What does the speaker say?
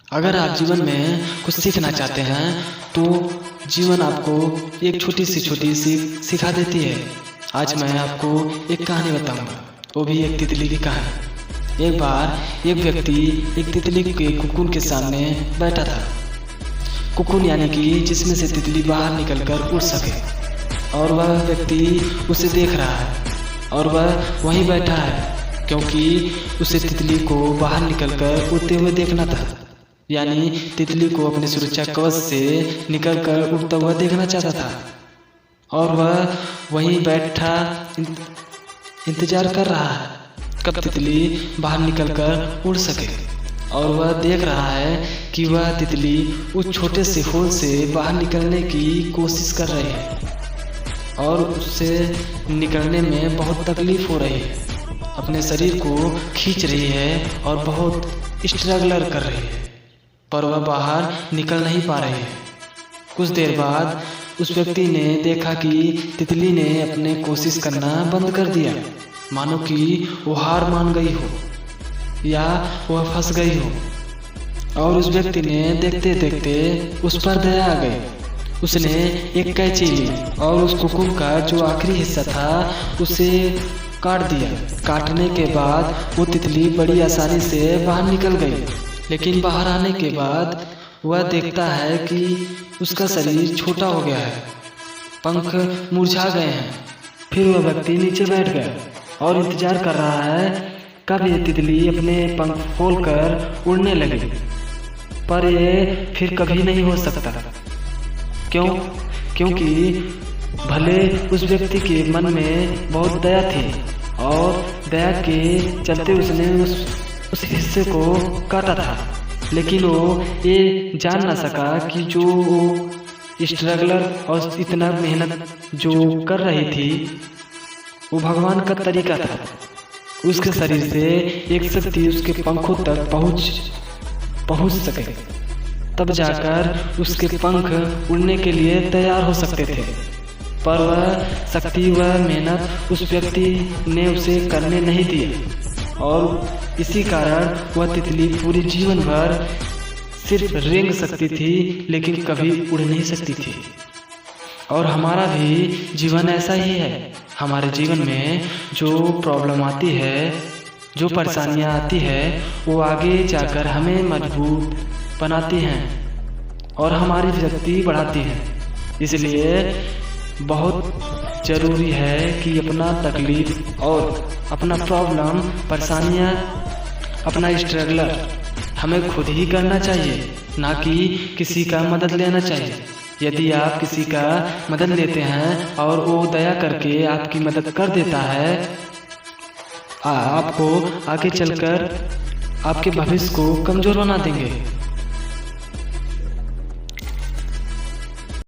अगर आप जीवन में कुछ सीखना चाहते हैं तो जीवन आपको एक छोटी सी सिखा देती है। आज मैं आपको एक कहानी बताऊंगा, वो भी एक तितली की कहानी। एक बार एक व्यक्ति एक तितली के कुकुन के सामने बैठा था। कुकुन यानी कि जिसमें से तितली बाहर निकलकर उड़ सके, और वह व्यक्ति उसे देख रहा है और वह वहीं बैठा है क्योंकि उसे तितली को बाहर निकलकर उड़ते हुए देखना था। यानी तितली को अपने सुरक्षा कवच से निकलकर उड़ता हुआ देखना चाहता था और वह वहीं बैठा इंतजार कर रहा है कब तितली बाहर निकलकर उड़ सके। और वह देख रहा है कि वह तितली उस छोटे से होल से बाहर निकलने की कोशिश कर रही है और उससे निकलने में बहुत तकलीफ हो रही है, अपने शरीर को खींच रही है और बहुत स्ट्रगलर कर रही है, पर वह बाहर निकल नहीं पा रही है। कुछ देर बाद उस व्यक्ति ने देखा कि तितली ने अपने कोशिश करना बंद कर दिया, मानो कि वो हार मान गई हो या वह फंस गई हो। और उस व्यक्ति ने देखते देखते उस पर दया आ गई। उसने एक कैंची ली और उस कुकुन का जो आखिरी हिस्सा था उसे काट दिया। काटने के बाद वो तितली बड़ी आसानी से बाहर निकल गई, लेकिन बाहर आने के बाद वह देखता है कि उसका शरीर छोटा हो गया है, पंख मुरझा गए हैं। फिर वह व्यक्ति नीचे बैठ गया और इंतजार कर रहा है कब ये तितली अपने पंख खोलकर उड़ने लगे, पर ये फिर कभी नहीं हो सकता। क्योंकि भले उस व्यक्ति के मन में बहुत दया थी और दया के चलते उसने उस हिस्से को काटा था, लेकिन वो ये जान ना सका कि जो वो स्ट्रगलर और इतना मेहनत जो कर रही थी वो भगवान का तरीका था। उसके शरीर से एक शक्ति उसके पंखों तक पहुंच सके, तब जाकर उसके पंख उड़ने के लिए तैयार हो सकते थे। पर वह शक्ति वह मेहनत उस व्यक्ति ने उसे करने नहीं दी और इसी कारण वह तितली पूरी जीवन भर सिर्फ रेंग सकती थी, लेकिन कभी उड़ नहीं सकती थी। और हमारा भी जीवन ऐसा ही है। हमारे जीवन में जो प्रॉब्लम आती है, जो परेशानियां आती है, वो आगे जाकर हमें मजबूत बनाती हैं और हमारी शक्ति बढ़ाती हैं। इसलिए बहुत ज़रूरी है कि अपना तकलीफ और अपना प्रॉब्लम, परेशानियाँ, अपना स्ट्रगलर हमें खुद ही करना चाहिए, ना कि किसी का मदद लेना चाहिए। यदि आप किसी का मदद लेते हैं और वो दया करके आपकी मदद कर देता है, आपको आगे चलकर आपके भविष्य को कमज़ोर बना देंगे।